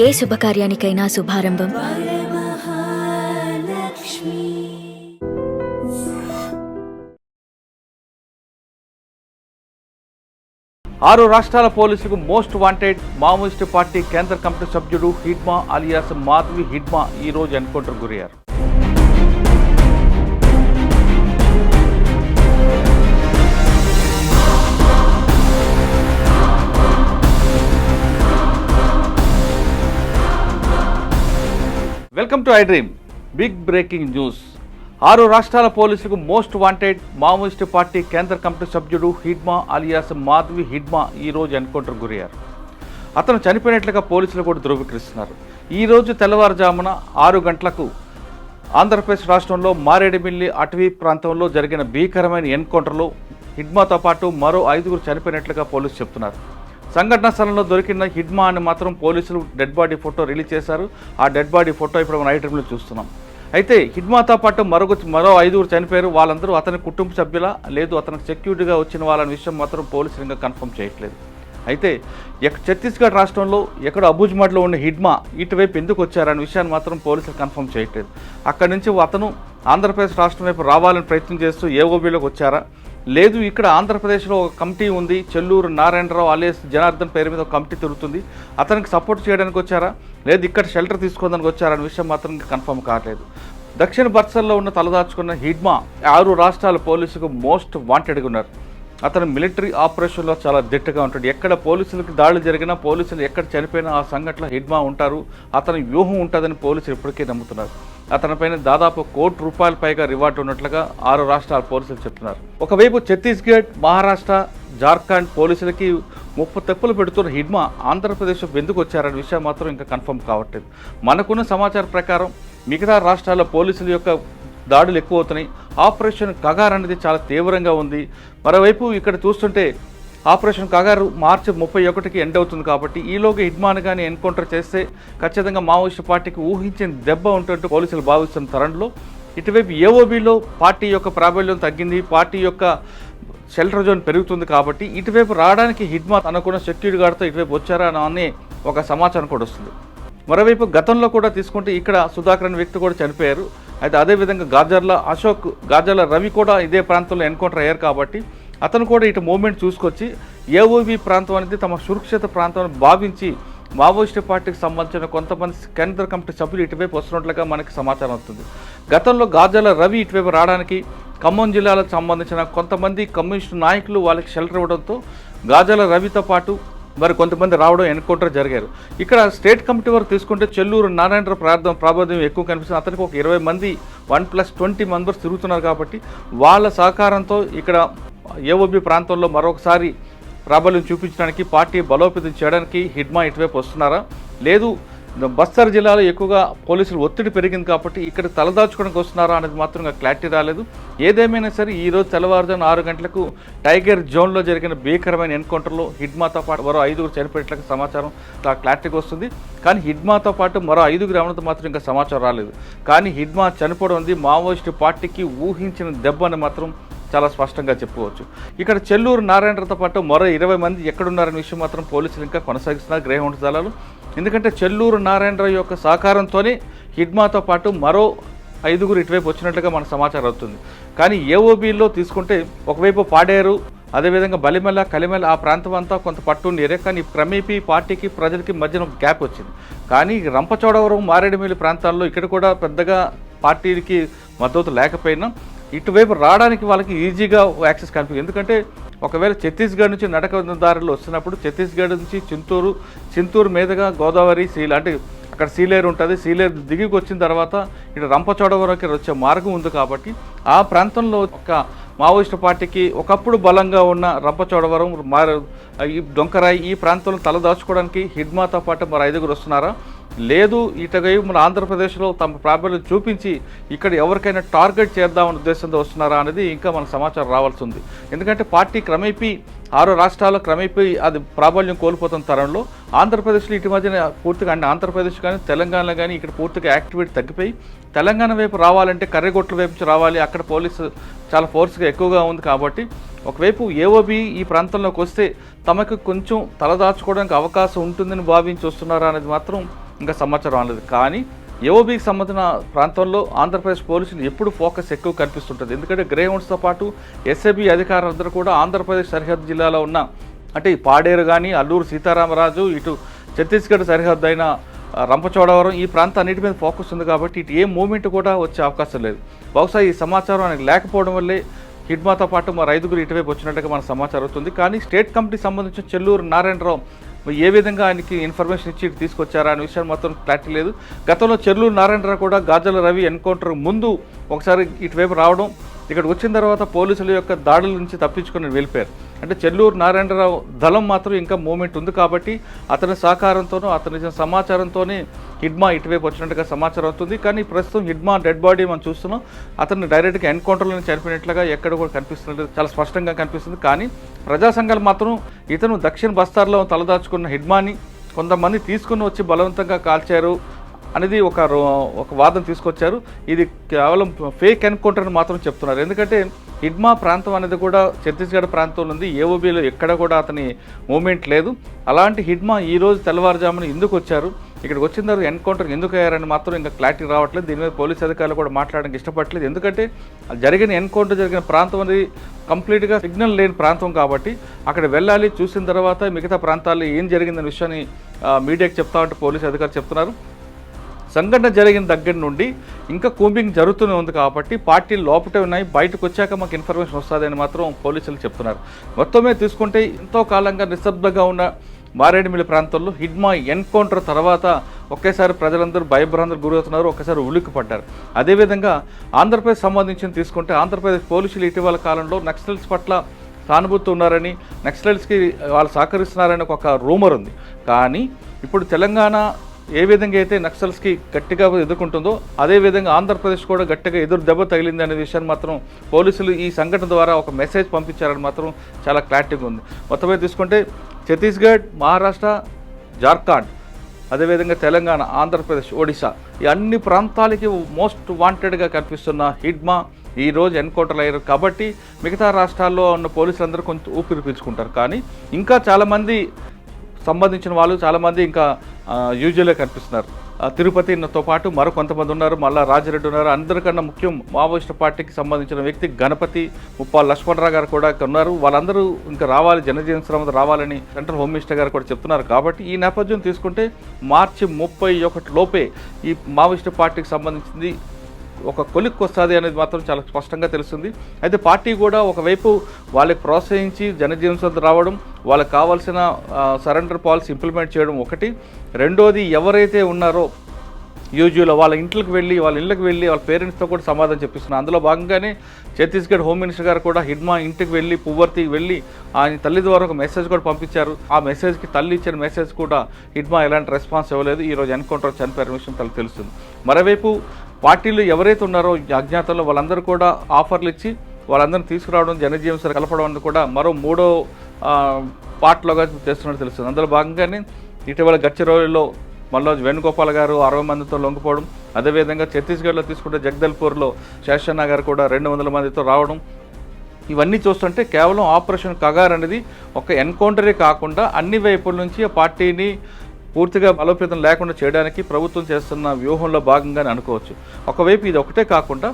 ఏ శుభకార్యానికైనా శుభారంభం ఆరు రాష్ట్రాల పోలీసులకు మోస్ట్ వాంటెడ్ మావోయిస్టు పార్టీ కేంద్ర కమిటీ సభ్యుడు హిడ్మా అలియాస్ మాధవి హిడ్మా ఈ రోజు ఎన్కౌంటర్ గురయ్యారు. Welcome to iDream. Big breaking news. ఆరు రాష్ట్రాల పోలీసులకు మోస్ట్ వాంటెడ్ మావోయిస్టు పార్టీ కేంద్ర కమిటీ సభ్యుడు హిడ్మా అలియాస్ మాధవి హిడ్మా ఈ రోజు ఎన్కౌంటర్ గురయ్యారు. అతను చనిపోయినట్లుగా పోలీసులు కూడా ధృవీకరిస్తున్నారు. ఈరోజు తెల్లవారుజామున 6 గంటలకు ఆంధ్రప్రదేశ్ రాష్ట్రంలో మారేడుమిల్లి అటవీ ప్రాంతంలో జరిగిన భీకరమైన ఎన్కౌంటర్లో హిడ్మాతో పాటు మరో 5గురు చనిపోయినట్లుగా పోలీసులు చెప్తున్నారు. సంఘటన స్థలంలో దొరికిన హిడ్మా అని మాత్రం పోలీసులు డెడ్ బాడీ ఫోటో రిలీజ్ చేశారు. ఆ డెడ్ బాడీ ఫోటో ఇప్పుడు మనం ఐ డ్రీమ్లో చూస్తున్నాం. అయితే హిడ్మాతో పాటు మరో 5గురు చనిపోయారు. వాళ్ళందరూ అతని కుటుంబ సభ్యుల లేదు అతనికి సెక్యూరిటీగా వచ్చిన వాళ్ళని విషయం మాత్రం పోలీసులు ఇంకా కన్ఫర్మ్ చేయట్లేదు. అయితే ఛత్తీస్గఢ్ రాష్ట్రంలో ఎక్కడ అబుజ్మడ్లో ఉన్న హిడ్మా ఇటువైపు ఎందుకు వచ్చారనే విషయాన్ని మాత్రం పోలీసులు కన్ఫర్మ్ చేయట్లేదు. అక్కడి నుంచి అతను ఆంధ్రప్రదేశ్ రాష్ట్రం వైపు రావాలని ప్రయత్నం చేస్తూ ఏఓబీలోకి వచ్చారా, లేదు ఇక్కడ ఆంధ్రప్రదేశ్లో ఒక కమిటీ ఉంది, చెల్లూరు నారాయణరావు అలియాస్ జనార్దన్ పేరు మీద ఒక కమిటీ తిరుగుతుంది, అతనికి సపోర్ట్ చేయడానికి వచ్చారా, లేదు ఇక్కడ షెల్టర్ తీసుకోవడానికి వచ్చారా అనే విషయం మాత్రం కన్ఫర్మ్ కావట్లేదు. దక్షిణ బర్సల్లో ఉన్న తలదాచుకున్న హిడ్మా 6 రాష్ట్రాల పోలీసుకు మోస్ట్ వాంటెడ్గా ఉన్నారు. అతను మిలిటరీ ఆపరేషన్లో చాలా దిట్టగా ఉంటాడు. ఎక్కడ పోలీసులకు దాడులు జరిగినా, పోలీసులు ఎక్కడ చనిపోయినా ఆ సంఘటనలో హిడ్మా ఉంటారు. అతని వ్యూహం ఉంటుందని పోలీసులు ఇప్పటికే నమ్ముతున్నారు. అతనిపైన దాదాపు ₹1 కోటి పైగా రివార్డు ఉన్నట్లుగా 6 రాష్ట్రాల పోలీసులు చెప్తున్నారు. ఒకవైపు ఛత్తీస్గఢ్, మహారాష్ట్ర, జార్ఖండ్ పోలీసులకి ముప్పు తెప్పులు పెడుతున్న హిడ్మా ఆంధ్రప్రదేశ్ ఎందుకు వచ్చారనే విషయం మాత్రం ఇంకా కన్ఫర్మ్ కావట్లేదు. మనకున్న సమాచారం ప్రకారం మిగతా రాష్ట్రాల పోలీసుల యొక్క దాడులు ఎక్కువ అవుతున్నాయి. ఆపరేషన్ కగార్ అనేది చాలా తీవ్రంగా ఉంది. మరోవైపు ఇక్కడ చూస్తుంటే ఆపరేషన్ కగారు మార్చి 31కి ఎండ్ అవుతుంది. కాబట్టి ఈలోగా హిడ్మాను కానీ ఎన్కౌంటర్ చేస్తే ఖచ్చితంగా మావోయిస్టు పార్టీకి ఊహించిన దెబ్బ ఉంటుంటూ పోలీసులు భావిస్తున్న తరుణంలో ఇటువైపు ఏఓబీలో పార్టీ యొక్క ప్రాబల్యం తగ్గింది, పార్టీ యొక్క షెల్టర్ జోన్ పెరుగుతుంది. కాబట్టి ఇటువైపు రావడానికి హిడ్మా అనుకున్న సెక్యూరిటీ గార్డ్తో ఇటువైపు వచ్చారా అనే ఒక సమాచారం కూడా వస్తుంది. మరోవైపు గతంలో కూడా తీసుకుంటే ఇక్కడ సుధాకర్ అనే వ్యక్తి కూడా చనిపోయారు. అయితే అదేవిధంగా గాజర్ల అశోక్, గాజర్ల రవి కూడా ఇదే ప్రాంతంలో ఎన్కౌంటర్ అయ్యారు. కాబట్టి అతను కూడా ఇటు మూవ్మెంట్ చూసుకొచ్చి ఏఓబీ ప్రాంతం అనేది తమ సురక్షిత ప్రాంతాన్ని భావించి మావోయిస్టు పార్టీకి సంబంధించిన కొంతమంది కేంద్ర కమిటీ సభ్యులు ఇటువైపు వస్తున్నట్లుగా మనకి సమాచారం వస్తుంది. గతంలో గాజర్ల రవి ఇటువైపు రావడానికి ఖమ్మం జిల్లాలకు సంబంధించిన కొంతమంది కమ్యూనిస్టు నాయకులు వాళ్ళకి షెల్టర్ ఇవ్వడంతో గాజర్ల రవితో పాటు మరి కొంతమంది రావడం ఎన్కౌంటర్ జరిగారు. ఇక్కడ స్టేట్ కమిటీ వరకు తీసుకుంటే చెల్లూరు నారాయణరావు ప్రాబల్యం ఎక్కువ కనిపిస్తుంది. అతనికి ఒక 20 మంది 1+20 మెంబర్స్ తిరుగుతున్నారు. కాబట్టి వాళ్ళ సహకారంతో ఇక్కడ ఏఓబీ ప్రాంతంలో మరొకసారి ప్రాబల్యం చూపించడానికి, పార్టీ బలోపేతం చేయడానికి హిడ్మా ఇటువైపు వస్తున్నారా, లేదు బస్తర్ జిల్లాలో ఎక్కువగా పోలీసులు ఒత్తిడి పెరిగింది కాబట్టి ఇక్కడ తలదాచుకోవడానికి వస్తున్నారా అనేది మాత్రం క్లారిటీ రాలేదు. ఏదేమైనా సరే ఈరోజు తెల్లవారుజామున 6 గంటలకు టైగర్ జోన్లో జరిగిన భీకరమైన ఎన్కౌంటర్లో హిడ్మాతో పాటు మరో 5గురు చనిపోయినట్లుగా సమాచారం క్లారిటీగా వస్తుంది. కానీ హిడ్మాతో పాటు మరో 5గురు ఎవరితో మాత్రం ఇంకా సమాచారం రాలేదు. కానీ హిడ్మా చనిపోవడం ఉంది మావోయిస్టు పార్టీకి ఊహించిన దెబ్బ అని మాత్రం చాలా స్పష్టంగా చెప్పుకోవచ్చు. ఇక్కడ చెల్లూరు నారాయణరావుతో పాటు మరో 20 మంది ఎక్కడున్నారనే విషయం మాత్రం పోలీసులు ఇంకా కొనసాగిస్తున్నారు గ్రే హౌండ్ దళాలు. ఎందుకంటే చెల్లూరు నారాయణరావు యొక్క సహకారంతోనే హిడ్మాతో పాటు మరో 5గురు ఇటువైపు వచ్చినట్లుగా మన సమాచారం అవుతుంది. కానీ ఏఓబీలో తీసుకుంటే ఒకవైపు పాడేరు, అదేవిధంగా బలిమెల, కలిమెల ఆ ప్రాంతం అంతా కొంత పట్టుండి ఏరే. కానీ క్రమేపీ పార్టీకి ప్రజలకి మధ్యన గ్యాప్ వచ్చింది. కానీ రంపచోడవరం, మారేడుమిల్లి ప్రాంతాల్లో ఇక్కడ కూడా పెద్దగా పార్టీకి మద్దతు లేకపోయినా ఇటువైపు రావడానికి వాళ్ళకి ఈజీగా యాక్సెస్ కనిపించింది. ఎందుకంటే ఒకవేళ ఛత్తీస్గఢ్ నుంచి నడక దారిలో వస్తున్నప్పుడు ఛత్తీస్గఢ్ నుంచి చింతూరు మీదుగా గోదావరి అంటే అక్కడ సీలేరు ఉంటుంది, సీలేరు దిగికి వచ్చిన తర్వాత ఇటు రంపచోడవరంకి వచ్చే మార్గం ఉంది. కాబట్టి ఆ ప్రాంతంలో ఒక మావోయిస్టు పార్టీకి ఒకప్పుడు బలంగా ఉన్న రంపచోడవరం, ఈ డొంకరాయి ఈ ప్రాంతంలో తలదాచుకోవడానికి హిడ్మాతో పాటు మరి 5గురు వస్తున్నారా, లేదు ఇటగై మన ఆంధ్రప్రదేశ్లో తమ ప్రాబల్యం చూపించి ఇక్కడ ఎవరికైనా టార్గెట్ చేద్దామనే ఉద్దేశంతో వస్తున్నారా అనేది ఇంకా మనకు సమాచారం రావాల్సి ఉంది. ఎందుకంటే పార్టీ క్రమేపీ 6 రాష్ట్రాల్లో క్రమేపీ అది ప్రాబల్యం కోల్పోతున్న తరంలో ఆంధ్రప్రదేశ్లో ఇటు మధ్యన పూర్తిగా ఆంధ్రప్రదేశ్ కానీ తెలంగాణలో కానీ ఇక్కడ పూర్తిగా యాక్టివిటీ తగ్గిపోయి తెలంగాణ వైపు రావాలంటే కర్రెగొట్ల వైపు నుంచి రావాలి. అక్కడ పోలీసు చాలా ఫోర్స్గా ఎక్కువగా ఉంది. కాబట్టి ఒకవైపు ఏఓబీ ఈ ప్రాంతంలోకి వస్తే తమకు కొంచెం తలదాచుకోవడానికి అవకాశం ఉంటుందని భావించి వస్తున్నారా అనేది మాత్రం ఇంకా సమాచారం రాలేదు. కానీ ఏఓబీకి సంబంధించిన ప్రాంతంలో ఆంధ్రప్రదేశ్ పోలీసులు ఎప్పుడు ఫోకస్ ఎక్కువ కనిపిస్తుంటుంది. ఎందుకంటే గ్రేహౌండ్స్తో పాటు ఎస్ఏబీ అధికారులందరూ కూడా ఆంధ్రప్రదేశ్ సరిహద్దు జిల్లాలో ఉన్న అంటే ఈ పాడేరు కానీ, అల్లూరు సీతారామరాజు, ఇటు ఛత్తీస్గఢ్ సరిహద్దు అయిన రంపచోడవరం ఈ ప్రాంతాన్నిటి మీద ఫోకస్ ఉంది. కాబట్టి ఇటు ఏ మూమెంట్ కూడా వచ్చే అవకాశం లేదు. బహుశా ఈ సమాచారం ఆయనకు లేకపోవడం వల్లే హిడ్మాతో పాటు మరి 5గురు ఇటువైపు వచ్చినట్టుగా మన సమాచారం అవుతుంది. కానీ స్టేట్ కమిటీకి సంబంధించిన చెల్లూరు నారాయణరావు ఏ విధంగా ఆయనకి ఇన్ఫర్మేషన్ ఇచ్చి తీసుకొచ్చారా అనే విషయం మాత్రం క్లారిటీ లేదు. గతంలో చెల్లూరు నారాయణరావు కూడా గాజల రవి ఎన్కౌంటర్ ముందు ఒకసారి ఇటువైపు రావడం, ఇక్కడికి వచ్చిన తర్వాత పోలీసుల యొక్క దాడుల నుంచి తప్పించుకొని వెళ్ళిపోయారు. అంటే చెల్లూరు నారాయణరావు దళం మాత్రం ఇంకా మూమెంట్ ఉంది. కాబట్టి అతని సహకారంతోనూ అతని సమాచారంతోనే హిడ్మా ఇటువైపు వచ్చినట్టుగా సమాచారం అవుతుంది. కానీ ప్రస్తుతం హిడ్మా డెడ్ బాడీ మనం చూస్తున్నాం. అతన్ని డైరెక్ట్గా ఎన్కౌంటర్లోనే చనిపోయినట్లుగా ఎక్కడ కూడా కనిపిస్తున్నట్టు చాలా స్పష్టంగా కనిపిస్తుంది. కానీ ప్రజా సంఘాలు మాత్రం ఇతను దక్షిణ బస్తార్లో తలదాచుకున్న హిడ్మాని కొంతమంది తీసుకుని వచ్చి బలవంతంగా కాల్చారు అనేది ఒక వాదన తీసుకొచ్చారు. ఇది కేవలం ఫేక్ ఎన్కౌంటర్ అని మాత్రం చెప్తున్నారు. ఎందుకంటే హిడ్మా ప్రాంతం అనేది కూడా ఛత్తీస్గఢ్ ప్రాంతంలో ఉంది. ఏఓబీలో ఎక్కడ కూడా అతని మూమెంట్ లేదు. అలాంటి హిడ్మా ఈరోజు తెల్లవారుజామున ఎందుకు వచ్చారు, ఇక్కడికి వచ్చిన తర్వాత ఎన్కౌంటర్ ఎందుకు అయ్యారని మాత్రం ఇంకా క్లారిటీ రావట్లేదు. దీని మీద పోలీసు అధికారులు కూడా మాట్లాడడానికి ఇష్టపడలేదు. ఎందుకంటే జరిగిన ఎన్కౌంటర్ జరిగిన ప్రాంతం అనేది కంప్లీట్గా సిగ్నల్ లేని ప్రాంతం. కాబట్టి అక్కడ వెళ్ళాలి, చూసిన తర్వాత మిగతా ప్రాంతాల్లో ఏం జరిగిందనే విషయాన్ని మీడియాకి చెప్తామంటే పోలీసు అధికారులు చెప్తున్నారు. సంఘటన జరిగిన దగ్గర నుండి ఇంకా కూంబింగ్ జరుగుతూనే ఉంది. కాబట్టి పార్టీలు లోపటే ఉన్నాయి, బయటకు వచ్చాక మాకు ఇన్ఫర్మేషన్ వస్తుందని మాత్రం పోలీసులు చెప్తున్నారు. మొత్తమే తీసుకుంటే ఎంతో కాలంగా నిశ్శబ్దంగా ఉన్న మారేడుమిల్లి ప్రాంతంలో హిడ్మా ఎన్కౌంటర్ తర్వాత ఒకేసారి ప్రజలందరూ భయభ్రాంతులకు గురవుతున్నారు, ఒకేసారి ఉలిక్కిపడ్డారు. అదేవిధంగా ఆంధ్రప్రదేశ్ సంబంధించి తీసుకుంటే ఆంధ్రప్రదేశ్ పోలీసులు ఇటీవల కాలంలో నక్సల్స్ పట్ల సానుభూతి ఉన్నారని, నక్సలైట్స్కి వాళ్ళు సహకరిస్తున్నారని ఒక రూమర్ ఉంది. కానీ ఇప్పుడు తెలంగాణ ఏ విధంగా అయితే నక్సల్స్కి గట్టిగా ఎదుర్కొంటుందో అదేవిధంగా ఆంధ్రప్రదేశ్ కూడా గట్టిగా ఎదురు దెబ్బ తగిలింది అనే విషయాన్ని మాత్రం పోలీసులు ఈ సంఘటన ద్వారా ఒక మెసేజ్ పంపించారని మాత్రం చాలా క్లారిటీగా ఉంది. మొత్తమే తీసుకుంటే ఛత్తీస్గఢ్, మహారాష్ట్ర, జార్ఖండ్, అదేవిధంగా తెలంగాణ, ఆంధ్రప్రదేశ్, ఒడిశా ఈ అన్ని ప్రాంతాలకి మోస్ట్ వాంటెడ్గా కనిపిస్తున్న హిడ్మా ఈరోజు ఎన్కౌంటర్ అయ్యారు. కాబట్టి మిగతా రాష్ట్రాల్లో ఉన్న పోలీసులందరూ కొంచెం ఊపిరి పీల్చుకుంటారు. కానీ ఇంకా చాలామంది సంబంధించిన వాళ్ళు చాలామంది ఇంకా యూజువల్గా కనిపిస్తున్నారు. తిరుపతితో పాటు మరో కొంతమంది ఉన్నారు, మళ్ళీ రాజిరెడ్డి ఉన్నారు. అందరికన్నా ముఖ్యం మావోయిస్టు పార్టీకి సంబంధించిన వ్యక్తి గణపతి, ముప్పాల లక్ష్మణరావు గారు కూడా ఉన్నారు. వాళ్ళందరూ ఇంకా రావాలి, జనజీవన శ్రమ రావాలని సెంట్రల్ హోమ్ మినిస్టర్ గారు కూడా చెప్తున్నారు. కాబట్టి ఈ నేపథ్యం తీసుకుంటే మార్చి 31 లోపే ఈ మావోయిస్టు పార్టీకి సంబంధించింది ఒక కొలిక్కి వస్తుంది అనేది మాత్రం చాలా స్పష్టంగా తెలుస్తుంది. అయితే పార్టీ కూడా ఒకవైపు వాళ్ళకి ప్రోత్సహించి జనజీవన రావడం, వాళ్ళకి కావాల్సిన సరెండర్ పాలసీ ఇంప్లిమెంట్ చేయడం ఒకటి. రెండోది ఎవరైతే ఉన్నారో యూజువల్గా వాళ్ళ ఇళ్ళకి వెళ్ళి వాళ్ళ పేరెంట్స్తో కూడా సమాధానం చెప్పిస్తున్నారు. అందులో భాగంగానే ఛత్తీస్గఢ్ హోమ్ మినిస్టర్ గారు కూడా హిడ్మా ఇంటికి వెళ్ళి పువ్వర్తికి వెళ్ళి ఆయన తల్లి ద్వారా ఒక మెసేజ్ కూడా పంపించారు. ఆ మెసేజ్కి తల్లి ఇచ్చిన మెసేజ్ కూడా హిడ్మా ఎలాంటి రెస్పాన్స్ ఇవ్వలేదు. ఈరోజు ఎన్కౌంటర్ చనిపోయిన విషయం తనకు తెలుస్తుంది. మరోవైపు పార్టీలు ఎవరైతే ఉన్నారో అజ్ఞాతంలో వాళ్ళందరూ కూడా ఆఫర్లు ఇచ్చి వాళ్ళందరినీ తీసుకురావడం, జనజీవన కలపడం అనేది కూడా మరో 3వ పార్ట్లోగా చేస్తున్నట్టు తెలుస్తుంది. అందులో భాగంగానే ఇటీవల గచ్చిరోలిలో మల్లోజ్ వేణుగోపాల్ గారు 60 మందితో లొంగిపోవడం, అదేవిధంగా ఛత్తీస్గఢ్లో తీసుకుంటే జగదల్పూర్లో శేషన్న గారు కూడా 200 మందితో రావడం, ఇవన్నీ చూస్తుంటే కేవలం ఆపరేషన్ కగార్ అనేది ఒక ఎన్కౌంటరే కాకుండా అన్ని వైపుల నుంచి ఆ పార్టీని పూర్తిగా బలోపేతం లేకుండా చేయడానికి ప్రభుత్వం చేస్తున్న వ్యూహంలో భాగంగానే అనుకోవచ్చు. ఒకవైపు ఇది ఒకటే కాకుండా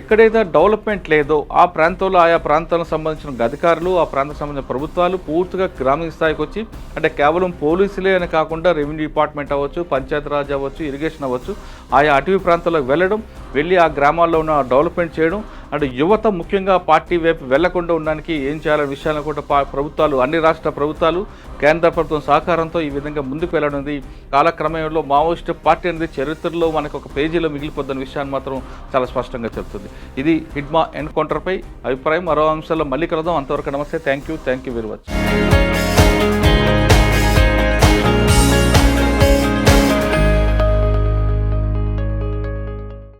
ఎక్కడైతే డెవలప్మెంట్ లేదో ఆ ప్రాంతంలో ఆయా ప్రాంతాలకు సంబంధించిన అధికారులు, ఆ ప్రాంతానికి సంబంధించిన ప్రభుత్వాలు పూర్తిగా గ్రామీణ స్థాయికి వచ్చి అంటే కేవలం పోలీసులే అని కాకుండా రెవెన్యూ డిపార్ట్మెంట్ అవ్వచ్చు, పంచాయతీరాజ్ అవ్వచ్చు, ఇరిగేషన్ అవ్వచ్చు, ఆయా అటవీ ప్రాంతాలకు వెళ్ళి ఆ గ్రామాల్లో ఉన్న డెవలప్మెంట్ చేయడం, అంటే యువత ముఖ్యంగా పార్టీ వైపు వెళ్లకుండా ఉండడానికి ఏం చేయాలనే విషయాలను కూడా ప్రభుత్వాలు, అన్ని రాష్ట్ర ప్రభుత్వాలు, కేంద్ర ప్రభుత్వం సహకారంతో ఈ విధంగా ముందుకు వెళ్ళనుంది. కాలక్రమంలో మావోయిస్టు పార్టీ అనేది చరిత్రలో మనకు ఒక పేజీలో మిగిలిపోతున్న విషయాన్ని మాత్రం చాలా స్పష్టంగా చెప్తుంది. ఇది హిడ్మా ఎన్కౌంటర్పై అభిప్రాయం. మరో అంశాల్లో మళ్ళీ కలుద్దాం. అంతవరకు నమస్తే. Thank you very much.